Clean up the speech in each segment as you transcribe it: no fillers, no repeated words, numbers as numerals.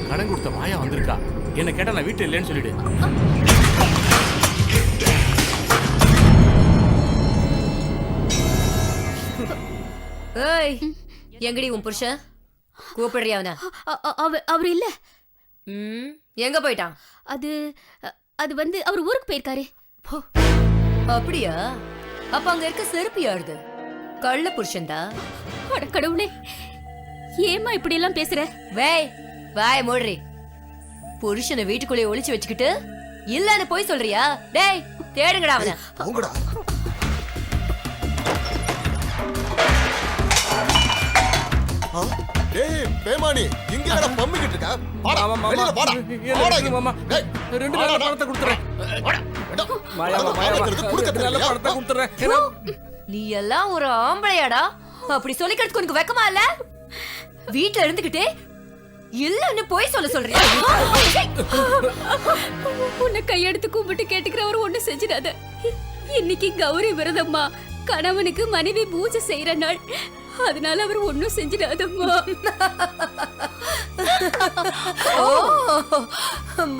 கடன் கொடுத்த மாயா வந்திருக்கா. என்ன கேட்டா நான் வீட்டுல இல்லைன்னு சொல்லிடு. ஏய், எங்கடி உன் புருஷன்? கூப்பிடுறியா அவன? அவர் இல்ல. எங்க போயிட்டான்? அது வந்து அவர் ஊருக்கு போயிருக்காரு. அப்படியா? அப்ப அங்க இருக்க செருப்பு யாருது? கள்ள புருஷன்தா? அட கடவுளே, ஏமா இப்படி எல்லாம் பேசுற? வாய் மூடுறி. புருஷனை வீட்டுக்குள்ளே ஒளிச்சு வச்சுக்கிட்டு இல்லன்னு போய் சொல்றியா? டேய், தேடுங்கடா அவன. போங்கடா. டேய் பேமானி, இங்க என்னடா பம்மிக்கிட்டு இருக்க? வாடா வெளிய வாடா. வாடா மாமா. டேய், 2 நாள்ல பணத்தை கொடுத்துறேன். வாடா. மாயா கொடுக்கறதுல பணத்தை கொடுத்துறேன். நீ எல்லாம் ஒரு ஆம்பளையாடா? அப்படி சொல்லிக்கிறதுக்கு உனக்கு வெக்கமா இல்ல? வீட்டுல இருந்துகிட்டே இல்லன்னு போய் சொல்றியா? உன்னை கையெடுத்து கும்பிட்டு கேட்டுக்கிறவர் ஒண்ணு செஞ்சிடாத. இன்னைக்கு கௌரி விரதம்மா. கணவனுக்கு மனைவி பூஜை செய்யற நாள். அதனால அவர் ஒண்ணும் செஞ்சிடாதம்மா.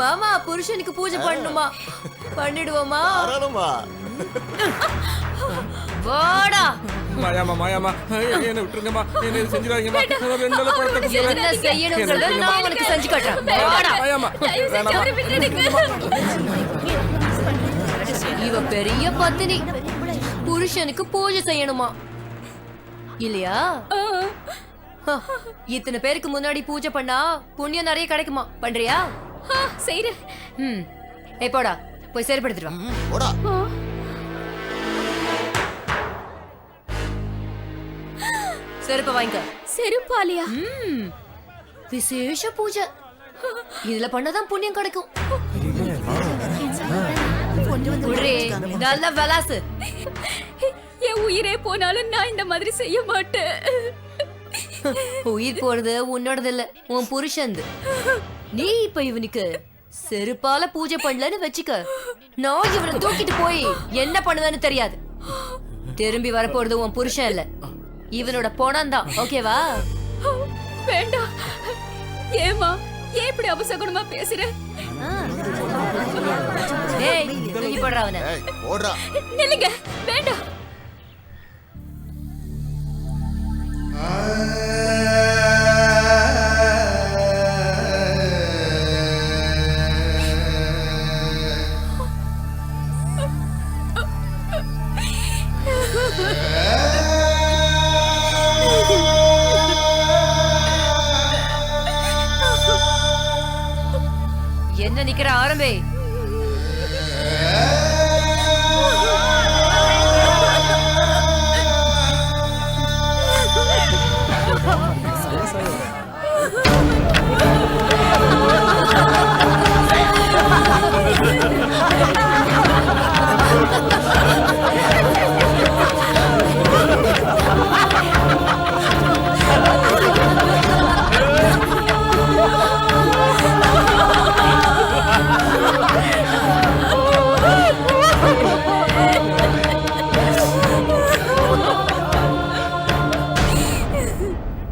மாமா புருஷனுக்கு பூஜை பண்ணணுமா? பண்ணிடுவோமா? வாடா. மாயாமா என்ன விட்டுருங்கம்மா. என்ன செஞ்சிடாதீங்கம்மா. 2 நாள்ல பணத்தை கொடுத்துறேன். என்ன செய்யணும்ங்கறத நான் உனக்கு செஞ்சு காட்டுறேன். வாடா. மாயாமா இவ பெரிய பத்தினி. புருஷனுக்கு பூஜை செய்யணுமா இல்லையா? இத்தனை பேருக்கு முன்னாடி பூஜை பண்ணா புண்ணியம் நிறைய கிடைக்குமா? பண்றியா? செய்றேன். ஏய் போடா, போய் செருப்படுத்திட்டு வா. போடா. செருப்ப வாங்கிக்க. செருப்பாலியா? விசேஷ பூஜை. இதுல பண்ணதான் புண்ணியம் கிடைக்கும். நல்ல விலாசு. என் உயிரே போனாலும் நான் இந்த மாதிரி செய்ய மாட்டேன். உயிர் போறது உன்னோடது இல்ல, உன் புருஷன்து. நீ இப்ப இவனுக்கு செருப்பால பூஜை பண்ணலன்னு வச்சுக்க, நான் இவனை தூக்கிட்டு போய் என்ன பண்ணுவேன்னு தெரியாது. திரும்பி வரப்போறது உன் புருஷன் இல்ல, இவனோட பணம் தான். ஓகேவா? வேண்டாம். ஏமா ஏன் இப்படி அபசகுணமா பேசுற? ஏய், தூக்கி போடுறா அவனை. போடுறா. நில்லுங்க, வேண்டாம். என்ன நிக்கிற? ஆரம்பே.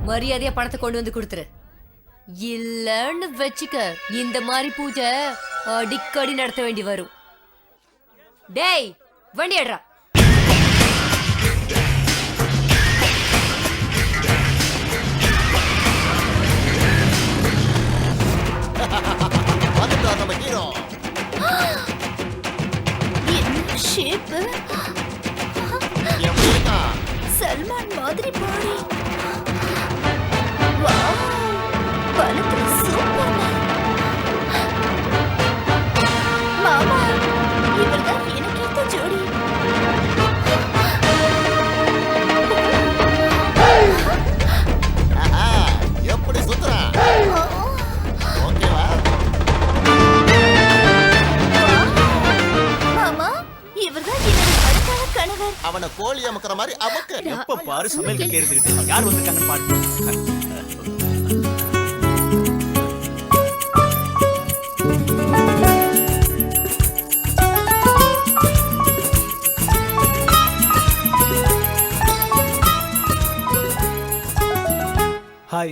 மரியாதையா பணத்தை கொண்டு வந்து கொடுத்துரு. இல்லன்னு வச்சுக்க, இந்த மாதிரி பூஜை அடிக்கடி நடத்த வேண்டி வரும். டேய், வண்டி எடுறா. சல்மான் மாதிரி பாடி. மாமா, இவர்தான் எனக்கு ஏத்த ஜோடி. எப்படி சுத்துறா? ஓகேவா? மாமா, இவர்தான் என்னோட அழகான கணவர். அவனை கோழி அமுக்கிற மாதிரி அமுக்கு. எப்ப பாரு சமையல் கிட்ட இருந்துகிட்டு யார் வந்திருக்காங்கன்னு பாரு. Hi,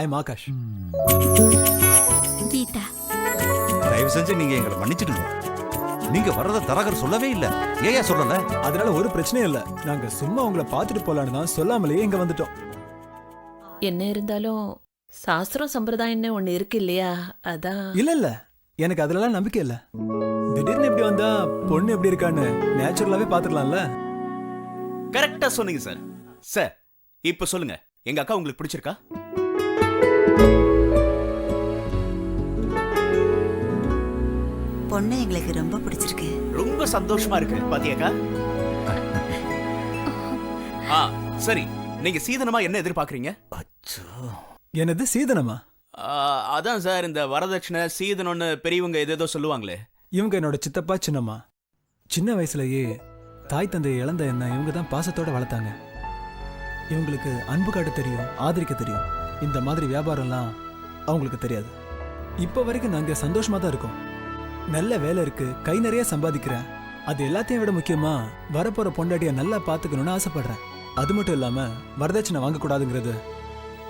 I'm Akash. கீதா. தயவு செஞ்சு நீங்க எங்களை மன்னிச்சிடுங்க. நீங்க வர்றத தரகர் சொல்லவே இல்ல. ஏயா சொல்லல? அதனால ஒரு பிரச்சனையும் இல்ல. நாங்க சும்மா உங்களை பார்த்துட்டு போலான்னு தான் சொல்லாமலேயே இங்க வந்துட்டோம். என்ன இருந்தாலும் சாஸ்திரம் சம்பிரதாயம்னு ஒண்ணு இருக்கு இல்லையா, அதான். இல்ல எனக்கு அதுலலாம் நம்பிக்கை இல்ல. திடீர்னு இப்படி வந்தா பொண்ணு எப்படி இருக்கான்னு நேச்சுரலாவே பாத்துக்கலாம்ல. கரெக்டா சொன்னீங்க சார். சார் இப்ப சொல்லுங்க, எங்க அக்கா உங்களுக்கு பிடிச்சிருக்கா? பொண்ணு எங்களுக்கு ரொம்ப பிடிச்சிருக்கு. ரொம்ப சந்தோஷமா இருக்கு பாத்தியாக்கா. சரி, நீங்க சீதனமா என்ன எதிர்பார்க்கறீங்க? என்னது சீதனமா? அதான் சார், இந்த வரதட்சணை சீதனம்னு பெரியவங்க ஏதேதோ சொல்லுவாங்களே. இவங்க என்னோட சித்தப்பா சின்னம்மா. சின்ன வயசுலயே தாய் தந்தையை இழந்த என்ன இவங்க தான் பாசத்தோட வளர்த்தாங்க. இவங்களுக்கு அன்பு காட்ட தெரியும், ஆதரிக்க தெரியும். இந்த மாதிரி வியாபாரம்லாம் அவங்களுக்கு தெரியாது. இப்ப வரைக்கும் நாங்க சந்தோஷமா தான் இருக்கோம். நல்ல வேலை இருக்கு, கை நிறைய சம்பாதிக்கிறேன். அது எல்லாத்தையும் விட முக்கியமா வரப்போற பொண்டாட்டிய நல்லா பாத்துக்கணும்னு ஆசைப்படுறேன். அது மட்டும் இல்லாம வரதட்சணை வாங்கக்கூடாதுங்கிறது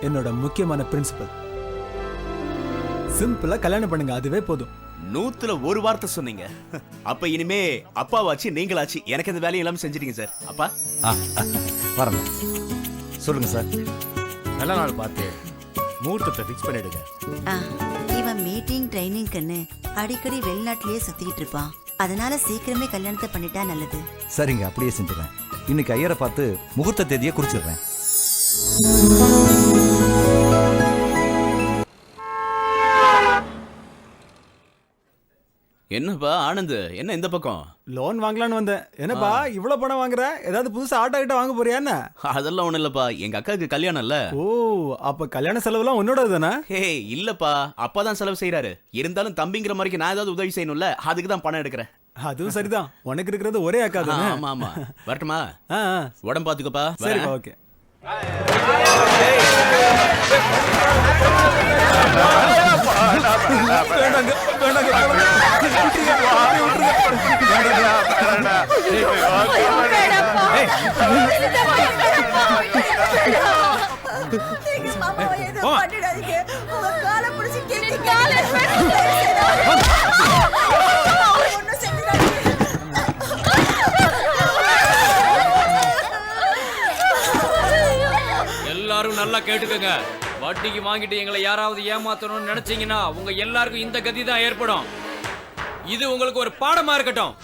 என்னோட முக்கியமான பிரின்சிபல். சிம்பிளா கல்யாணம் பண்ணுங்க, அதுவே போதும். 100ல 1 வார்த்தை சொன்னீங்க. அப்ப இனிமே அப்பாவாச்சு நீங்களாச்சு எனக்கு இந்த வேலையை எல்லாம் செஞ்சிட்டீங்க சார். அப்பா வரணும். சொல்லுங்க சார். நல்ல நாள் பார்த்து முகூர்த்தத்தை ஃபிக்ஸ் பண்ணிடுங்க. இவன் மீட்டிங் ட்ரைனிங்க்குன்னு அடிக்கடி வெளிநாட்டிலேயே சுத்திக்கிட்டு இருப்பான். அதனால சீக்கிரமே கல்யாணத்தை பண்ணிட்டா நல்லது. சரிங்க, அப்படியே செஞ்சுறேன். இன்னைக்கு ஐயரை பார்த்து முகூர்த்த தேதியை குறிச்சிடுறேன். என்னப்பா ஆனந்த், என்ன இந்த பக்கம்? லோன் வாங்கலான்னு வந்தேன். என்னப்பா இவ்வளவு பணம் வாங்குற? ஏதாவது புதுசா ஆட்டோ கிட்ட வாங்க போறியா என்ன? அதெல்லாம் ஒண்ணும் இல்லப்பா, எங்க அக்காவுக்கு கல்யாணம் இல்ல. ஓ, அப்ப கல்யாண செலவுலாம் உன்னோட தானே? ஹே இல்லப்பா, அப்பா தான் செலவு செய்யறாரு. இருந்தாலும் தம்பிங்கிற மாதிரி நான் ஏதாவது உதவி செய்யணும்ல, அதுக்கு தான் பணம் எடுக்கிறேன். அதுவும் சரிதான், உனக்கு இருக்கிறது ஒரே அக்கா தானே? ஆமா ஆமா. வரட்டுமா? உடம்பு பாத்துக்கப்பா. சரி, ஓகே. எல்லாரும் நல்லா கேட்டுக்கங்க. வட்டிக்கு வாங்கிட்டு எங்களை யாராவது ஏமாத்தணும்னு நினைச்சீங்கன்னா உங்க எல்லாருக்கும் இந்த கதி தான் ஏற்படும். இது உங்களுக்கு ஒரு பாடமா இருக்கட்டும்.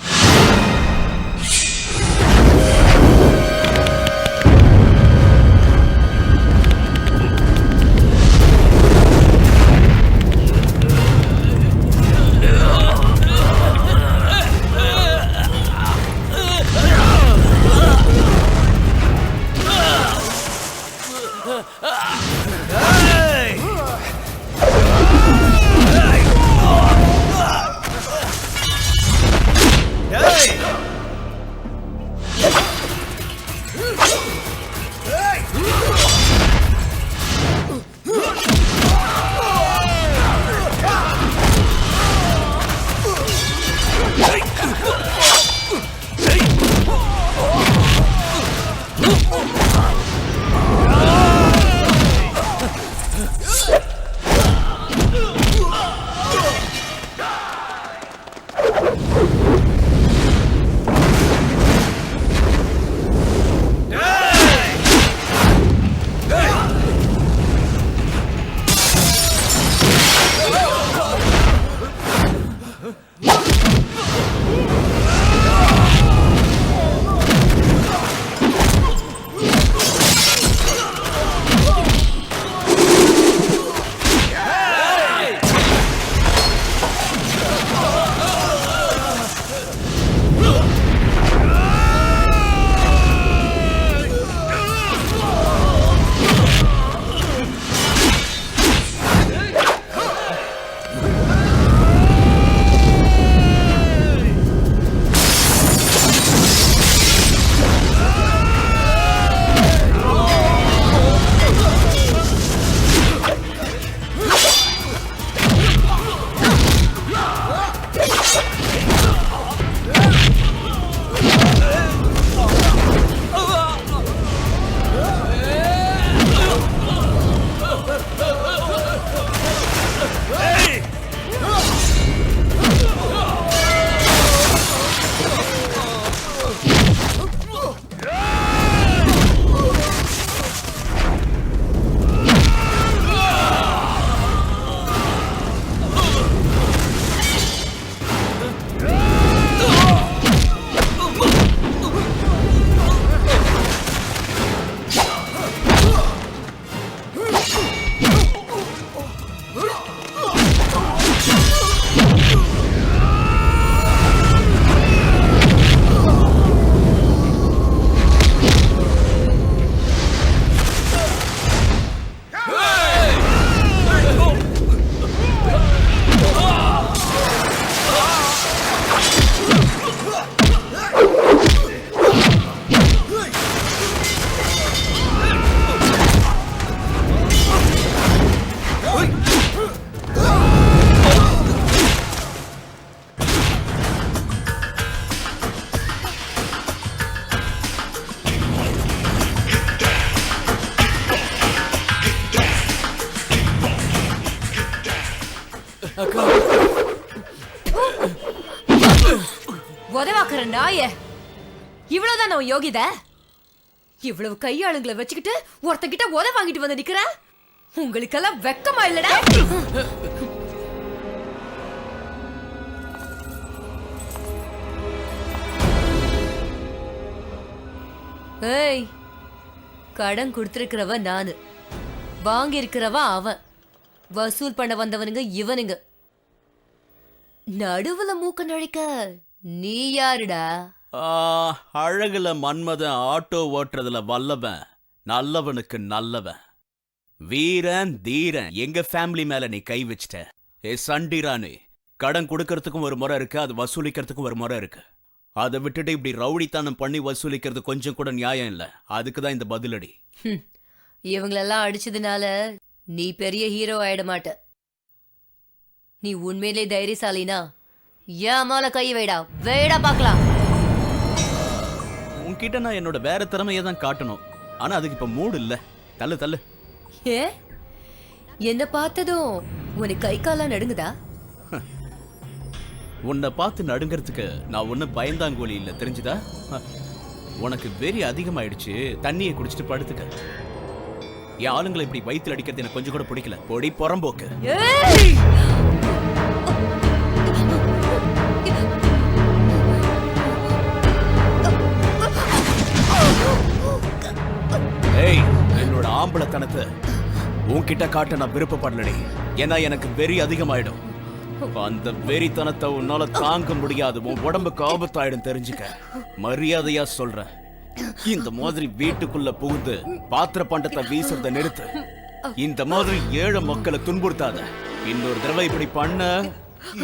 உதவாக்குற நாய, இவ்வளவுதான் நான் யோகித. இவ்வளவு கையாளுங்களை வச்சுக்கிட்டு ஒருத்தங்கிட்ட உத வாங்கிட்டு வந்து நிக்கிற. உங்களுக்கெல்லாம் வெக்கமா இல்லடா? ஏய், கடன் கொடுத்திருக்கிறவ நானு, வாங்கி இருக்கிறவ அவன், வசூல் பண்ண வந்தவனுங்க இவனுங்க. நடுவுல மூக்க நுழைக்க நீ யாருடா? அழகுல மன்மதன், ஆட்டோ ஓட்டுறதுல வல்லவன், நல்லவனுக்கு நல்லவன், வீரன் தீரன். எங்க ஃபேமிலி மேல நீ கை வச்சிட்ட. ஏ சண்டிரானு, கடன் கொடுக்கறதுக்கும் ஒரு முறை இருக்கு, அது வசூலிக்கிறதுக்கும் ஒரு முறை இருக்கு. அதை விட்டுட்டு இப்படி ரவுடித்தனம் பண்ணி வசூலிக்கிறது கொஞ்சம் கூட நியாயம் இல்ல. அதுக்குதான் இந்த பதிலடி. இவங்களெல்லாம் அடிச்சதுனால நீ பெரிய ஹீரோ ஆயிட மாட்ட. நீ உண்மையிலே தைரியசாலினா ஏன் மேல கை வைடா, வேடா பாக்கலாம். உன்கிட்ட நான் என்னோட வேற திறமையை தான் காட்டணும், ஆனா அதுக்கு இப்ப மூடு இல்ல. தள்ளு தள்ளு. ஏ, என்ன பார்த்ததும் உனக்கு கை காலாம் நடுங்குதா? உன்னை பார்த்து நடுங்கிறதுக்கு நான் ஒன்னும் பயந்தாங்கோலி இல்ல, தெரிஞ்சுதா? உனக்கு வெறி அதிகமாயிடுச்சு, தண்ணியை குடிச்சிட்டு படுத்துக்க. என் ஆளுங்களை இப்படி வயித்துல அடிக்கிறது எனக்கு கொஞ்சம் கூட பிடிக்கல. பொடி புறம்போக்கு. ஏய், என்னோட ஆம்பளத்தனத்தை உன்கிட்ட காட்ட நான் விருப்பப்படலடி. ஏன்னா எனக்கு வெறி அதிகமாயிடும். அந்த வெறித்தனத்தை உன்னால தாங்க முடியாது. உன் உடம்புக்கு ஆபத்தாயிடும், தெரிஞ்சுக்க. மரியாதையா சொல்றேன், இந்த மாதிரி வீட்டுக்குள்ள புகுந்து பாத்திர பண்டத்தை வீசுறத நிறுத்து. இந்த மாதிரி ஏழை மக்களை துன்புறுத்தாத. இன்னொரு தடவை இப்படி பண்ண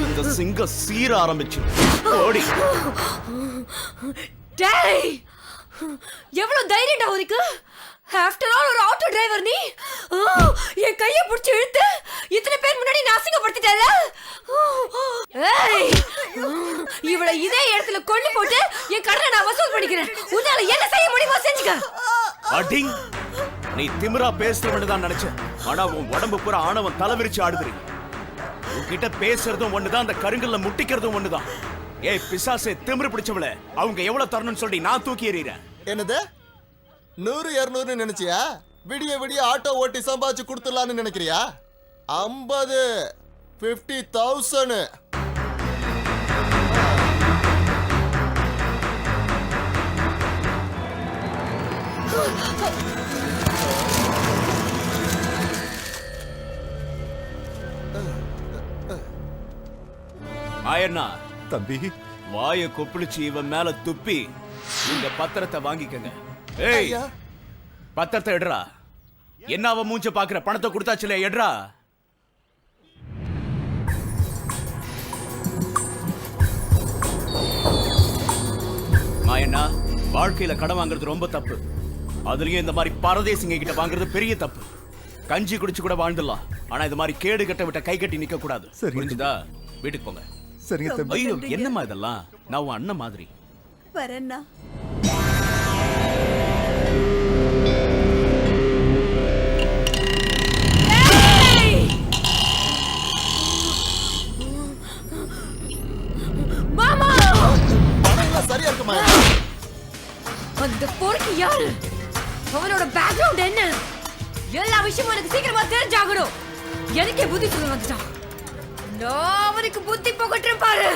இந்த சிங்கம் சீர ஆரம்பிச்சு. ஓடி. டேய், எவ்வளவு தைரியம்டா உனக்கு? ஆஃப்டர் ஆல் ஒரு ஆட்டோ டிரைவர் நீ. என் கையை பிடிச்சி இழுத்து இத்தனை பேர் முன்னாடி நான் அசிங்கப்படுத்திட்டேல. ஏய், இவளை இதே இடத்துல கொண்டு போட்டு என் கடனை நான் வசூல் பண்ணிக்கிறேன். உன்னால என்ன செய்ய முடியுமோ செஞ்சுக்க. அடிங், நீ திமிரா பேசுறவன்னு தான் நினைச்சேன். ஆனா உன் உடம்பு பூரா ஆணவம் தலைவிரிச்சு ஆடுதுறீ. உன்கிட்ட பேசுறதும் ஒண்ணுதான், அந்த கருங்கல்ல முட்டிக்கிறதும் ஒண்ணுதான். ஏய் பிசாசே, திமிரு பிடிச்சவள, அவங்க எவ்வளவு தரணும்னு சொல்லி நான் தூக்கி எறிகிறேன். என்னது 100 200 நினைச்சியா? விடிய விடிய ஆட்டோ ஓட்டி சம்பாதிச்சு கொடுத்துடலான்னு நினைக்கிறியா? 50 50,000. ஆயண்ணா தம்பி, வாய கொப்பளிச்சு இவன் மேல துப்பி இந்த பத்திரத்தை வாங்கிக்கங்க. ஏய், பத்திரத்தை எடுறா. என்ன அவன் மூஞ்ச பாக்குற? பணத்தை கொடுத்தாச்சுல, எடுறா. மாயண்ணா, வாழ்க்கையில கடன் வாங்குறது ரொம்ப தப்பு. அதுலயும் இந்த மாதிரி பரதேசிங்க கிட்ட வாங்குறது பெரிய தப்பு. கஞ்சி குடிச்சு கூட வாழ்ந்துடலாம், ஆனா இந்த மாதிரி கேடு கட்ட விட்ட கை கட்டி நிக்க கூடாது. புரிஞ்சுதா? வீட்டுக்கு போங்க. சரிங்க தம்பி. ஐயோ, என்னம்மா இதெல்லாம்? நான் உன் அண்ணன் மாதிரி. வரேன்னா. மாமா, பணம் சரியா இருக்குமா? அந்த பொறுக்கி யாரு? அவனோட பேக்ரவுண்ட் என்ன? எல்லா விஷயமும் எனக்கு சீக்கிரமா தெரிஞ்சாகணும். எனக்கே புத்தி சொல்ல வந்துட்டான். நான் அவனுக்கு புத்தி போகட்டும் பாரு.